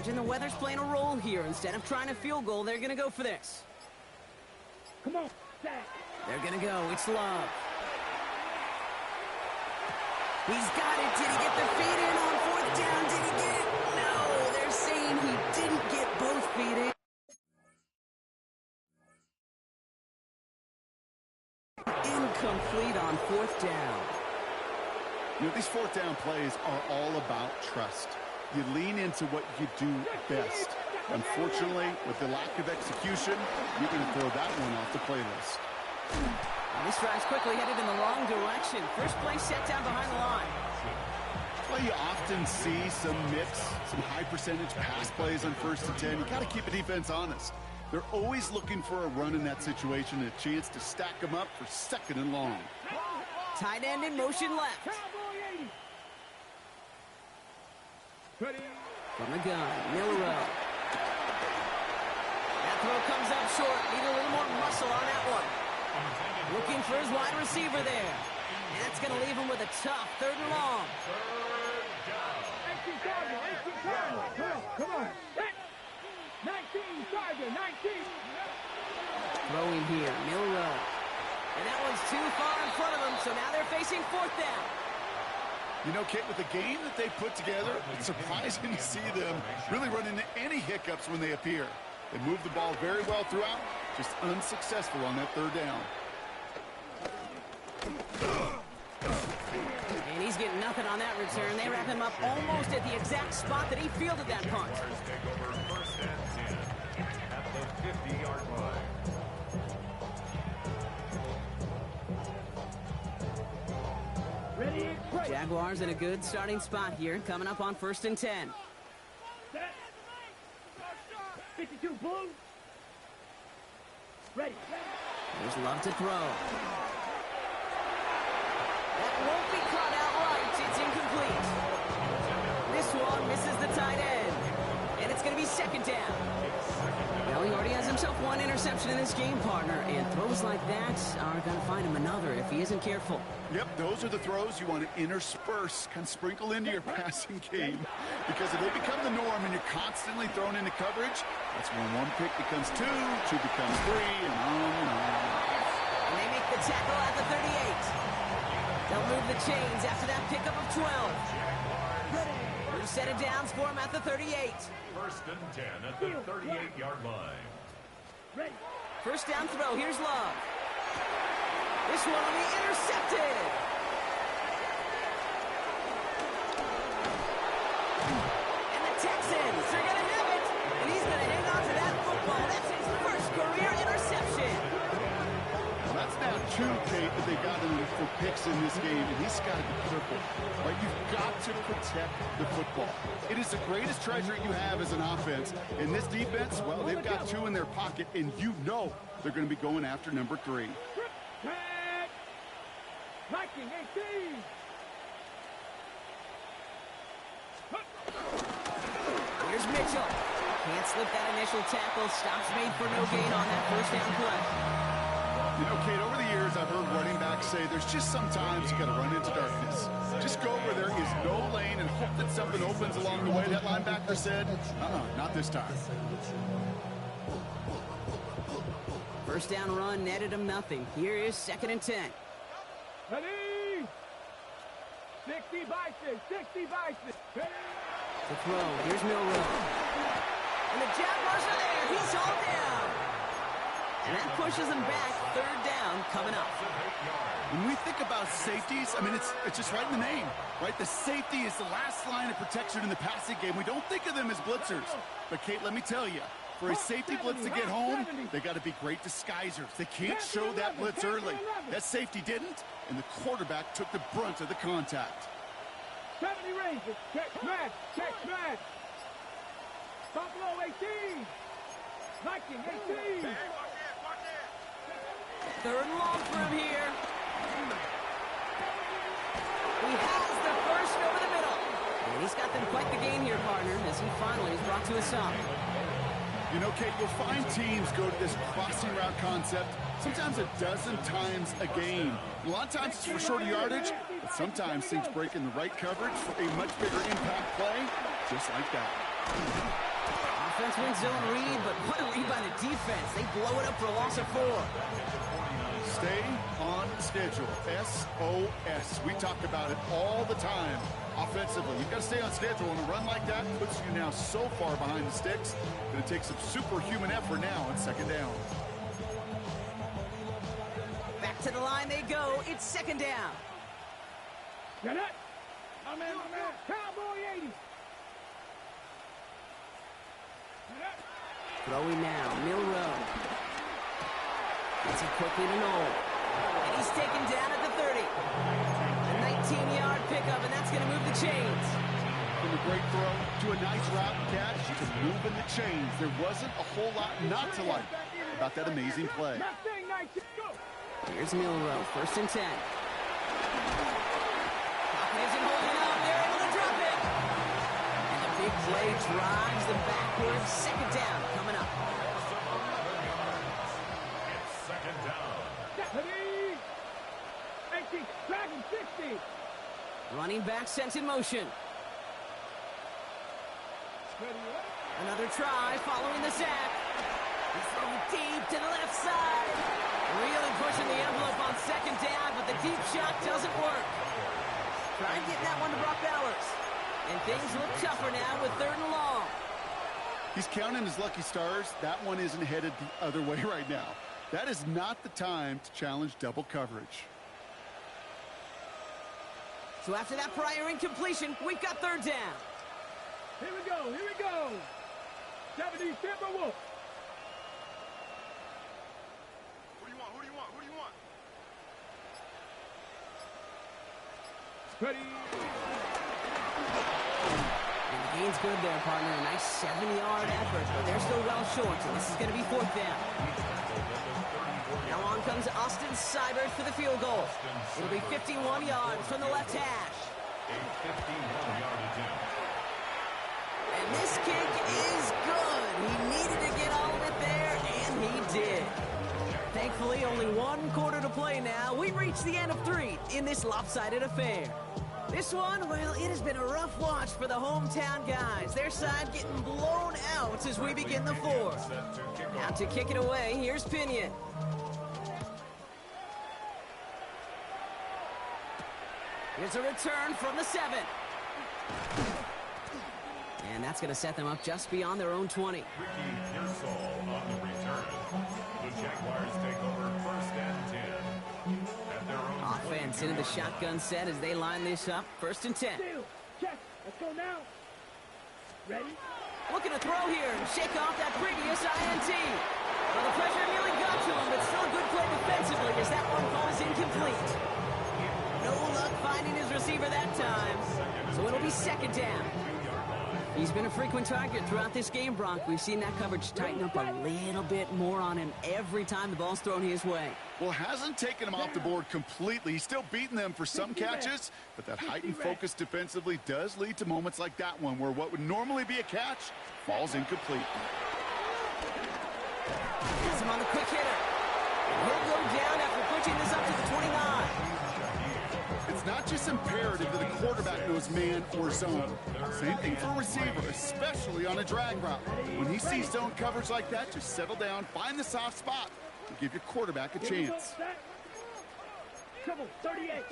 [SPEAKER 2] imagine the weather's playing a role here. Instead of trying a field goal, they're going to go for this.
[SPEAKER 3] Come on, Zach.
[SPEAKER 2] They're going to go. It's Love. He's got it. Did he get the feet in on fourth down? Did he get it? No, they're saying he didn't get both feet in. Incomplete on fourth down.
[SPEAKER 4] You know, these fourth down plays are all about trust. You lean into what you do best. Unfortunately, with the lack of execution, you're going to throw that one off the playlist.
[SPEAKER 2] This drive's quickly headed in the wrong direction. First play set down behind the line.
[SPEAKER 4] Well, you often see some mix, some high percentage pass plays on 1st and 10. You got to keep the defense honest. They're always looking for a run in that situation and a chance to stack them up for 2nd and long.
[SPEAKER 2] Tight end in motion left.
[SPEAKER 3] Ready.
[SPEAKER 2] From the gun, Milroe. That throw comes up short. Need a little more muscle on that one. Looking for his wide receiver there. And that's going to leave him with a tough 3rd and long.
[SPEAKER 3] Come on. 19, Charger, 19.
[SPEAKER 2] Throwing here, Milroe. And that one's too far in front of him, so now they're facing 4th down.
[SPEAKER 4] You know, Kate, with the game that they put together, it's surprising to see them really run into any hiccups when they appear. They move the ball very well throughout, just unsuccessful on that 3rd down.
[SPEAKER 2] And he's getting nothing on that return. They wrap him up almost at the exact spot that he fielded that punt.
[SPEAKER 5] Take over 1st and 10 at the 50-yard line.
[SPEAKER 3] Ready, break.
[SPEAKER 2] Jaguars in a good starting spot here, coming up on 1st and 10.
[SPEAKER 3] Set. 52, Bulls. Ready.
[SPEAKER 2] There's Love to throw. That won't be caught outright. It's incomplete. This one misses the tight end. And it's going to be 2nd down. Well, he already has himself one interception in this game, partner. And throws like that are going to find him another if he isn't careful.
[SPEAKER 4] Yep, those are the throws you want to intersperse, kind of sprinkle into your passing game. Because if they become the norm and you're constantly thrown into coverage, that's when 1 pick becomes 2, 2 becomes 3, and on and on.
[SPEAKER 2] And they make the tackle at the 38. They'll move the chains after that pickup of 12. New set of downs for him at the 38.
[SPEAKER 5] 1st and 10 at the 38-yard line.
[SPEAKER 3] Ready.
[SPEAKER 2] First down throw. Here's Love. This one will be intercepted. And the Texans are going to have it. And he's going to hang on to that football. That's his first career interception.
[SPEAKER 4] Well, that's now 2, Kate, that they got him for picks in this game, and he's got to be careful. Right? You've got to protect the football. It is the greatest treasure you have as an offense. And this defense, well, they've got 2 in their pocket, and you know they're going to be going after number 3.
[SPEAKER 3] Viking 18.
[SPEAKER 2] Here's Mitchell. Can't slip that initial tackle. Stops made for no gain on that 1st down play.
[SPEAKER 4] You know, Kate, over the years, I've heard running backs say there's just sometimes you got to run into darkness. Just go where there is no lane and hope that something opens along the way. That linebacker said, not this time.
[SPEAKER 2] First down run netted him nothing. Here is 2nd and 10.
[SPEAKER 3] Ready. 60 by 6. 60 by 6. Ready.
[SPEAKER 2] To throw. Here's Milroe. And the Jaguars are there. He's all down. And that pushes him back. 3rd down coming up.
[SPEAKER 4] When we think about safeties, I mean, it's just right in the name, right? The safety is the last line of protection in the passing game. We don't think of them as blitzers. But, Kate, let me tell you, for a safety blitz to get home, they got to be great disguisers. They can't show that blitz early. That safety didn't, and the quarterback took the brunt of the contact.
[SPEAKER 3] 70 Rangers. Check smash. Check smash. Buffalo 18. Viking 18.
[SPEAKER 2] 3rd and long for him here. He has the first over the middle. And he's got them quite the game here, partner, as he finally is brought to a stop.
[SPEAKER 4] You know, Kate, you'll find teams go to this crossing route concept sometimes a dozen times a game. A lot of times it's for shorter yardage, but sometimes things break in the right coverage for a much bigger impact play, just like that.
[SPEAKER 2] Offense wins zone read, but what a read by the defense. They blow it up for a loss of 4.
[SPEAKER 4] Stay on schedule. SOS. We talk about it all the time. Offensively, you've got to stay on schedule, and a run like that puts you now so far behind the sticks that it takes some superhuman effort now on second down.
[SPEAKER 2] Back to the line they go. It's second down.
[SPEAKER 3] Get it. My man. Cowboy 80.
[SPEAKER 2] Throwing now, Milroe. Gets it quickly to Knoll. And he's taken down at the 30. A 19-yard pickup, and that's going to move the chains.
[SPEAKER 4] From a great throw to a nice route and catch to moving the chains. There wasn't a whole lot not to like about that amazing play.
[SPEAKER 2] Here's Milroe, 1st and 10. Isn't holding up. They're able to drop it. And the big play drives them backwards. Second down coming up.
[SPEAKER 5] It's second down.
[SPEAKER 3] 60.
[SPEAKER 2] Running back sent in motion. Another try following the sack. He's throwing deep to the left side. Really pushing the envelope on second down, but the deep shot doesn't work. Trying getting that one to Brock Bowers. And things look tougher now with 3rd and long.
[SPEAKER 4] He's counting his lucky stars. That one isn't headed the other way right now. That is not the time to challenge double coverage.
[SPEAKER 2] So after that prior incompletion, we've got 3rd down.
[SPEAKER 3] Here we go. 70 Timberwolves.
[SPEAKER 4] Who do you want?
[SPEAKER 3] Ready.
[SPEAKER 2] And the gain's good there, partner. A nice 7-yard effort, but they're still well short, so this is going to be 4th down. Now on comes Austin Seibert for the field goal. It'll be 51 yards from the left hash.
[SPEAKER 5] A 51-yard attempt.
[SPEAKER 2] And this kick is good. He needed to get all of it there, and he did. Thankfully, only 1 quarter to play now. We reach the end of 3 in this lopsided affair. This one, well, it has been a rough watch for the hometown guys. Their side getting blown out as we begin the 4th. Now to kick it away, here's Pinion. Here's a return from the 7. And that's going to set them up just beyond their own 20.
[SPEAKER 5] Ricky Pearsall on the return. The Jaguars take over 1st and 10. At their own
[SPEAKER 2] Offense into the shotgun set as they line this up. 1st and 10.
[SPEAKER 3] Steal. Check. Let's go now. Ready?
[SPEAKER 2] Looking to throw here and shake off that previous INT. Well, the pressure nearly got to him, but still a good play defensively as that one falls incomplete. No luck finding his receiver that time, so it'll be 2nd down. He's been a frequent target throughout this game, Bronk. We've seen that coverage tighten up a little bit more on him every time the ball's thrown his way.
[SPEAKER 4] Well, hasn't taken him off the board completely. He's still beating them for some catches, but that heightened focus defensively does lead to moments like that one where what would normally be a catch falls incomplete.
[SPEAKER 2] Gets him on the quick hitter. He'll go down after pushing this up to the 29.
[SPEAKER 4] It's not just imperative that the quarterback knows man or zone. Same thing for a receiver, especially on a drag route. When he sees zone coverage like that, just settle down, find the soft spot, and give your quarterback a chance.
[SPEAKER 3] Trouble, 38.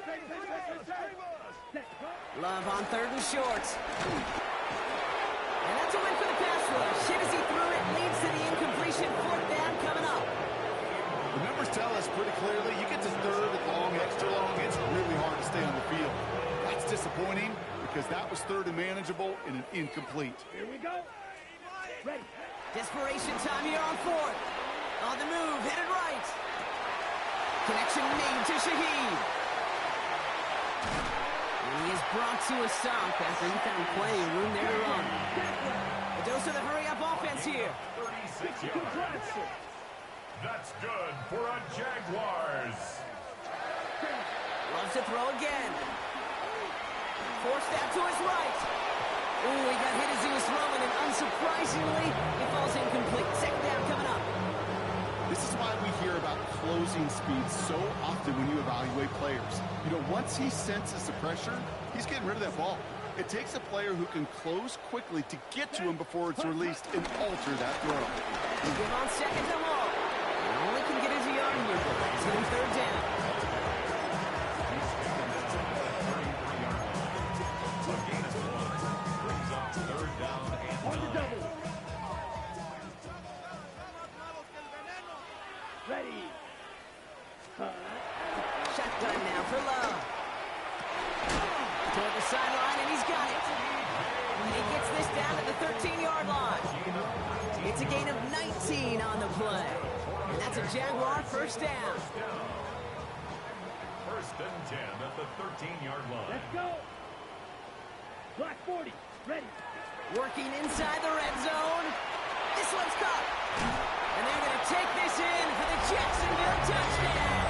[SPEAKER 2] Love on 3rd and short. And that's a win for the pass rush. Hit as he threw it, leads to the incompletion. 4th down coming up.
[SPEAKER 4] The numbers tell us pretty clearly, you get to 3rd and long, extra long, it's really hard to stay on the field. That's disappointing because that was 3rd and manageable and an incomplete.
[SPEAKER 3] Here we go. Ready.
[SPEAKER 2] Desperation time here on 4th. On the move, headed right. Connection made to Shaheed. And he is brought to a stop after he found plenty of room there to run. A dose of the hurry-up offense here.
[SPEAKER 5] 36 yards. That's good for a Jaguars.
[SPEAKER 2] Loves to throw again. Forced that to his right. Ooh, he got hit as he was throwing, and unsurprisingly, it falls incomplete. 2nd down coming up.
[SPEAKER 4] This is why we hear about closing speed so often when you evaluate players. You know, once he senses the pressure, he's getting rid of that ball. It takes a player who can close quickly to get to him before it's released and alter that throw.
[SPEAKER 2] Give on second and long. He only can get his yard here. He's getting third down.
[SPEAKER 3] Ready.
[SPEAKER 2] Shotgun now for Love. Toward the sideline, and he's got it. He gets this down to the 13-yard line. It's a gain of 19 on the play. And that's a Jaguar first down.
[SPEAKER 5] First and 10 at the 13-yard line.
[SPEAKER 3] Let's go. Black 40. Ready.
[SPEAKER 2] Working inside the red zone. This one's caught. And they're going to take this in for the Jacksonville touchdown.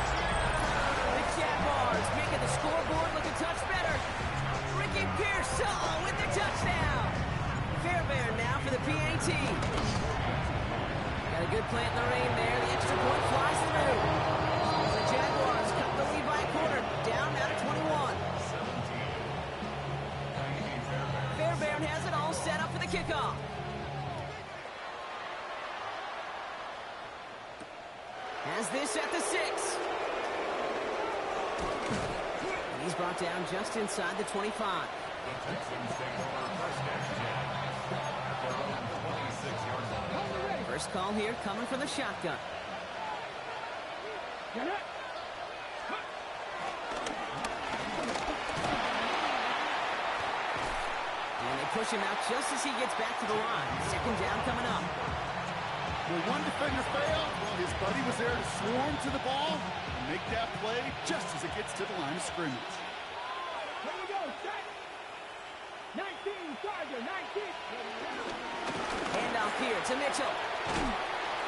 [SPEAKER 2] The Jaguars making the scoreboard look a touch better. Ricky Pearsall with the touchdown. Fairbairn now for the PAT. Got a good plant in the rain there. The extra point flies through. The Jaguars cut the lead by a quarter. Down now to 21. Fairbairn has it all set up for the kickoff. Has this at the 6. And he's brought down just inside the 25.
[SPEAKER 5] The Texans take over first and 10 at their own 26-yard line.
[SPEAKER 2] First call here coming from the shotgun.
[SPEAKER 3] Get it.
[SPEAKER 2] And they push him out just as he gets back to the line. Second down coming up.
[SPEAKER 4] When one defender failed, well, his buddy was there to swarm to the ball and make that play just as it gets to the line of scrimmage.
[SPEAKER 3] Here we go. Set. 19, Charger. 19.
[SPEAKER 2] Handoff here to Mitchell.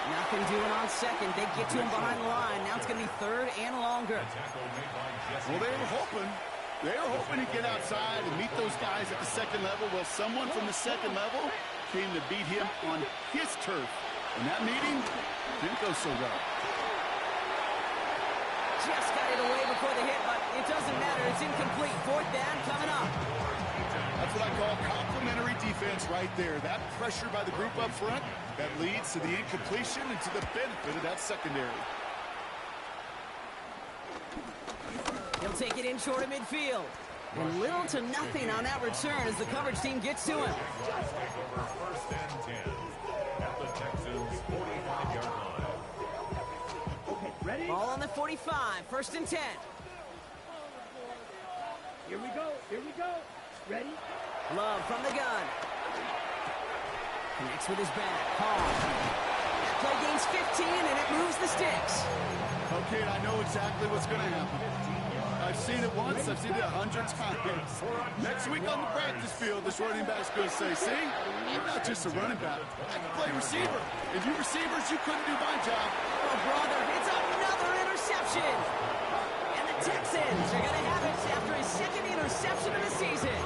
[SPEAKER 2] Nothing doing on second. They get to him behind the line. Now it's going to be third and longer.
[SPEAKER 5] Tackle made by Jesse.
[SPEAKER 4] Well, they were hoping to get outside and meet those guys at the second level. Well, someone from the second level came to beat him on his turf. And that meeting didn't go so well.
[SPEAKER 2] Just got it away before the hit, but it doesn't matter. It's incomplete. Fourth down coming up.
[SPEAKER 4] That's what I call complementary defense right there. That pressure by the group up front, that leads to the incompletion and to the benefit of that secondary.
[SPEAKER 2] He'll take it in short of midfield. And little to nothing on that return as the coverage team gets to him.
[SPEAKER 5] Jaguars take over first and 10 at the Texans' 45-yard line.
[SPEAKER 3] Okay, ready?
[SPEAKER 2] Ball on the 45. First and 10.
[SPEAKER 3] Here we go. Here we go. Ready?
[SPEAKER 2] Love from the gun. Connects with his back. Hall. That play gains 15, and it moves the sticks.
[SPEAKER 4] Okay, I know exactly what's going to happen. I've seen it once, I've seen it 100 times. Next week on the practice field, this running back's going to say, see, I'm not just a running back, I can play receiver. And you receivers, you couldn't do my job.
[SPEAKER 2] Oh, brother, it's another interception. And the Texans are going to have it after his second interception of the season.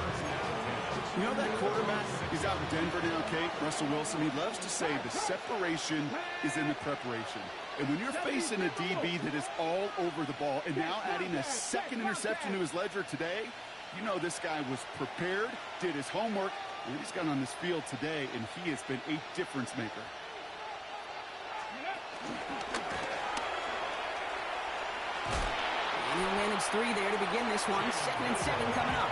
[SPEAKER 4] You know that quarterback, he's out in Denver now, Kate, Russell Wilson, he loves to say the separation is in the preparation. And when you're facing a DB that is all over the ball and now adding a second interception to his ledger today, you know this guy was prepared, did his homework, and he's got on this field today, and he has been a difference maker.
[SPEAKER 2] And he'll manage 3 there to begin this one. Second and 7 coming up.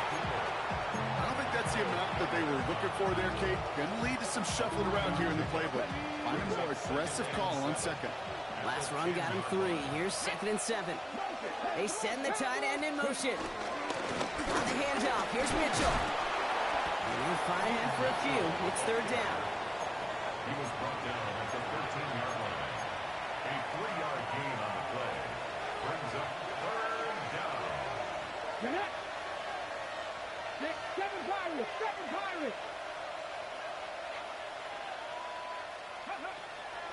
[SPEAKER 4] I don't think that's the amount that they were looking for there, Kate. Going to lead to some shuffling around here in the playbook. Find a more aggressive call on second.
[SPEAKER 2] Last run got him 3. Here's second and 7. They send the tight end in motion. On the handoff, here's Mitchell. And he'll fight ahead for a few. It's third down.
[SPEAKER 5] He was brought down at the 13-yard line. A 3-yard gain on the play. Brings up third down.
[SPEAKER 3] Get it. 6, 7 Pirates. 7 Pirates.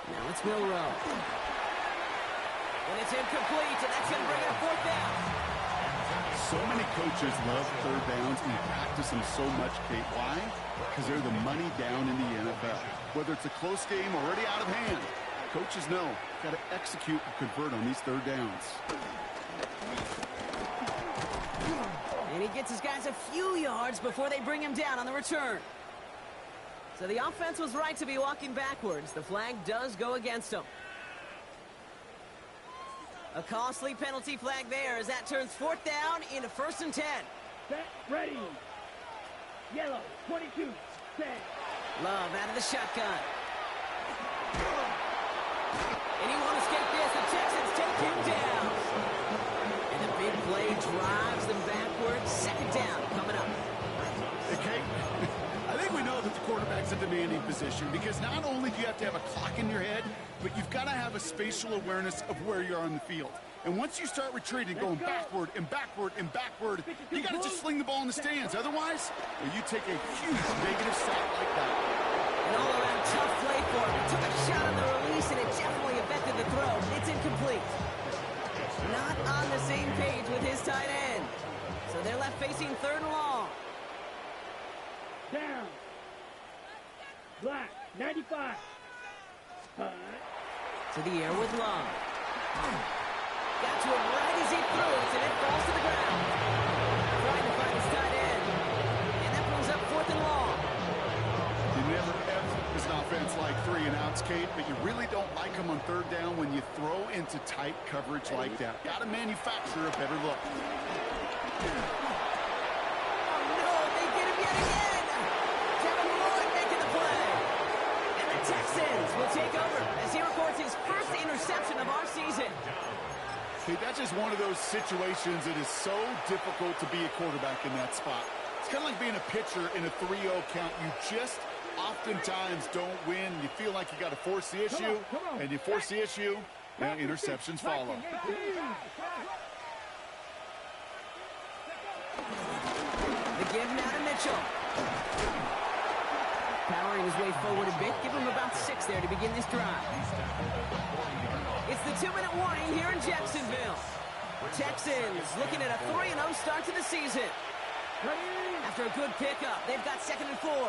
[SPEAKER 2] Now it's Milrow. And it's incomplete, and that's going to bring it up fourth down.
[SPEAKER 4] So many coaches love third downs and practice them so much, Kate. Why? Because they're the money down in the NFL. Whether it's a close game already out of hand, coaches know got to execute and convert on these third downs.
[SPEAKER 2] And he gets his guys a few yards before they bring him down on the return. So the offense was right to be walking backwards. The flag does go against them. A costly penalty flag there as that turns 4th down into 1st and 10.
[SPEAKER 3] Set, ready. Yellow, 22, set.
[SPEAKER 2] Love out of the shotgun. And he won't escape this. The Texans take him down. And the big play drives them backwards. 2nd down coming up.
[SPEAKER 4] Okay. I think we know that the quarterback's a demanding position because not only do you have to have a clock in your head, but you've got to have a spatial awareness of where you are on the field. And once you start retreating, going backward and backward and backward, you got to just fling the ball in the stands. Otherwise, you take a huge negative sack like that.
[SPEAKER 2] An all-around tough play for him. He took a shot on the release, and it definitely affected the throw. It's incomplete. Not on the same page with his tight end. So they're left facing 3rd and long.
[SPEAKER 3] Down. Black, 95.
[SPEAKER 2] To the air with Love. Got to him right as he threw it, and it falls to the ground. Trying to find his tight end. And that brings up 4th and long.
[SPEAKER 4] You never ever as an offense like 3 and outs, Kate, but you really don't like them on 3rd down when you throw into tight coverage like that. Got to manufacture a better look.
[SPEAKER 2] Texans will take over as he records his first interception of our season.
[SPEAKER 4] Okay, that's just one of those situations that is so difficult to be a quarterback in that spot. It's kind of like being a pitcher in a 3-0 count. You just oftentimes don't win. You feel like you got to force the issue, and you force the issue, and interceptions follow.
[SPEAKER 2] The give now to Mitchell. Powering his way forward a bit. Give him about 6 there to begin this drive. It's the 2-minute warning here in Jacksonville. Texans looking at a 3-0 start to the season. After a good pickup, they've got 2nd and 4.
[SPEAKER 3] 18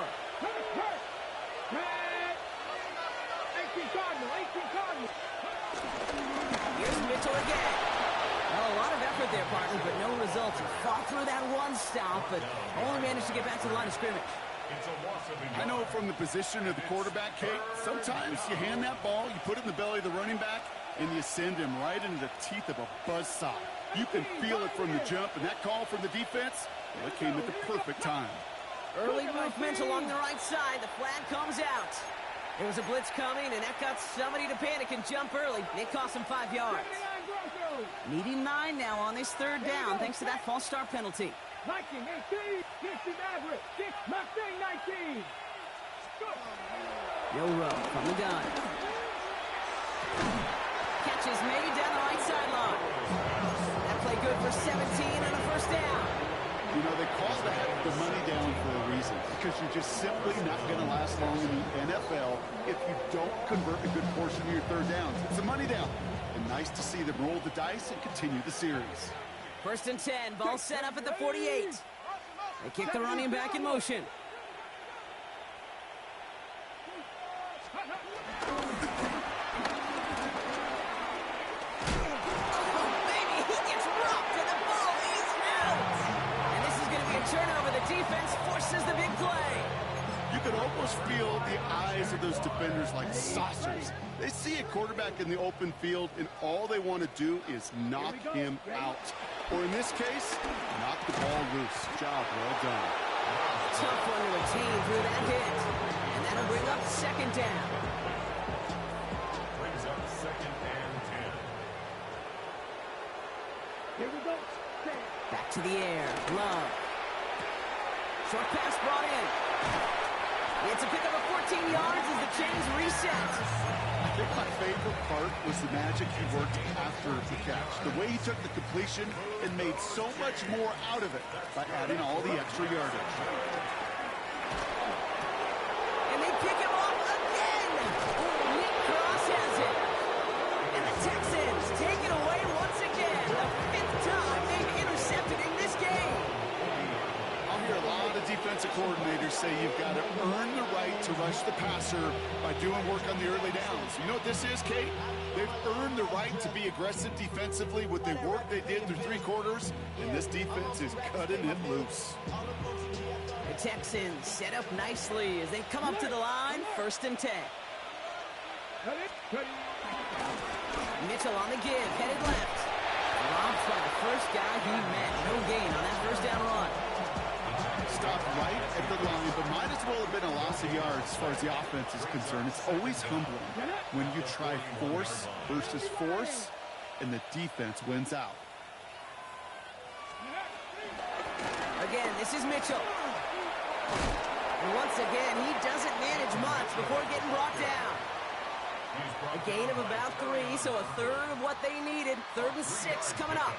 [SPEAKER 3] Cardinal, 18 Cardinal.
[SPEAKER 2] Here's Mitchell again. Well, a lot of effort there, partner, but no results. He fought through that one stop, but only managed to get back to the line of scrimmage.
[SPEAKER 4] I know from the position of the quarterback, Kate, sometimes you hand that ball, you put it in the belly of the running back, and you send him right into the teeth of a buzzsaw. You can feel it from the jump, and that call from the defense, well, it came at the perfect time.
[SPEAKER 2] Early movement along the right side. The flag comes out. There was a blitz coming, and that got somebody to panic and jump early. It cost him 5 yards. Needing 9 now on this 3rd down, thanks to that false start penalty.
[SPEAKER 3] Viking 18, Houston Maverick 6, Mustang 19.
[SPEAKER 2] Yoro from the gun. Catch is made down the right sideline. That play good for 17 and a 1st down.
[SPEAKER 4] You know, they call that the money down for a reason, because you're just simply not going to last long in the NFL if you don't convert a good portion of your 3rd downs. It's a money down. And nice to see them roll the dice and continue the series.
[SPEAKER 2] 1st and 10, ball set up at the 48. They kick the running back in motion. Defense forces the big play.
[SPEAKER 4] You can almost feel the eyes of those defenders like saucers. They see a quarterback in the open field, and all they want to do is knock him out. Or in this case, knock the ball loose. Job well done.
[SPEAKER 2] Tough one to retain through that hit. And that'll bring up 2nd down.
[SPEAKER 5] Brings up 2nd and 10.
[SPEAKER 3] Here we go.
[SPEAKER 2] Back to the air. Love. Short pass brought in. It's a pickup of 14 yards as the chains reset.
[SPEAKER 4] I think my favorite part was the magic he worked after the catch. The way he took the completion and made so much more out of it by adding all the extra yardage.
[SPEAKER 2] And they pick him off again. Nick Cross has it. And the Texans take it away once again. The 5th time they've intercepted in this game.
[SPEAKER 4] A lot of defensive defensive coordinators say you've got to earn the right to rush the passer by doing work on the early downs. You know what this is, Kate? They've earned the right to be aggressive defensively with the work they did through 3 quarters, and this defense is cutting it loose.
[SPEAKER 2] The Texans set up nicely as they come up to the line, 1st and 10. Mitchell on the give, headed left. Robbed by the first guy he met. No gain on that 1st down run.
[SPEAKER 4] Stopped right at the line, but might as well have been a loss of yards as far as the offense is concerned. It's always humbling when you try force versus force, and the defense wins out.
[SPEAKER 2] Again, this is Mitchell. And once again, he doesn't manage much before getting brought down. A gain of about 3, so a third of what they needed. 3rd and 6 coming up.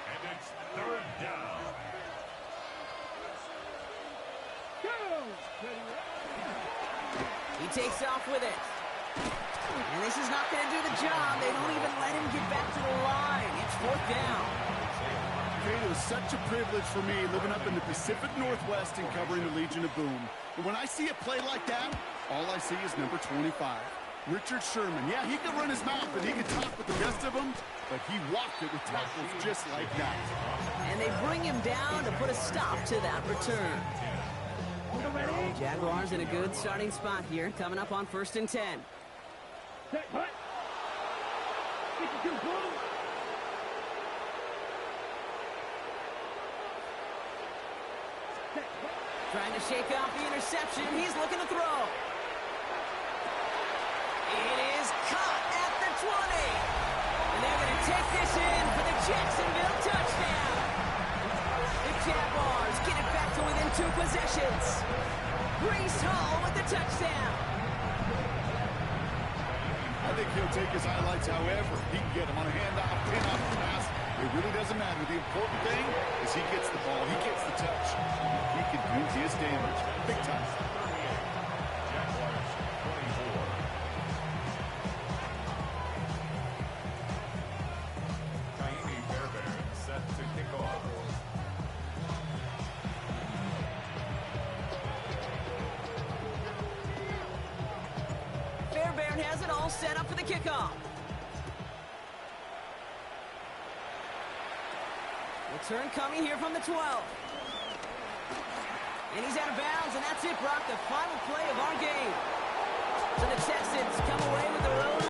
[SPEAKER 5] And it's 3rd down.
[SPEAKER 2] He takes off with it. And this is not going to do the job. They don't even let him get back to the line. It's 4th down.
[SPEAKER 4] Kate, it was such a privilege for me living up in the Pacific Northwest and covering the Legion of Boom. But when I see a play like that, all I see is number 25. Richard Sherman. Yeah, he could run his mouth and he could talk with the rest of them, but he walked it with tackles just like that.
[SPEAKER 2] And they bring him down to put a stop to that return. Jaguars in a good starting spot here, coming up on 1st and 10. Trying to shake off the interception. He's looking to throw. It is caught at the 20. And they're going to take this in for the Jacksonville touchdown. The Jaguars get it back to within 2 possessions. Breece Hall with the touchdown.
[SPEAKER 4] I think he'll take his highlights however he can get them on a handoff, pin-off pass. It really doesn't matter. The important thing is he gets the ball, he gets the touch. He can do his damage. Big time.
[SPEAKER 5] Jaguars 24. Kaimi Fairbairn set to kick off.
[SPEAKER 2] Fairbairn has it all set up for the kickoff. Return coming here from the 12. And he's out of bounds, and that's it, Brock, the final play of our game. So the Texans come away with their own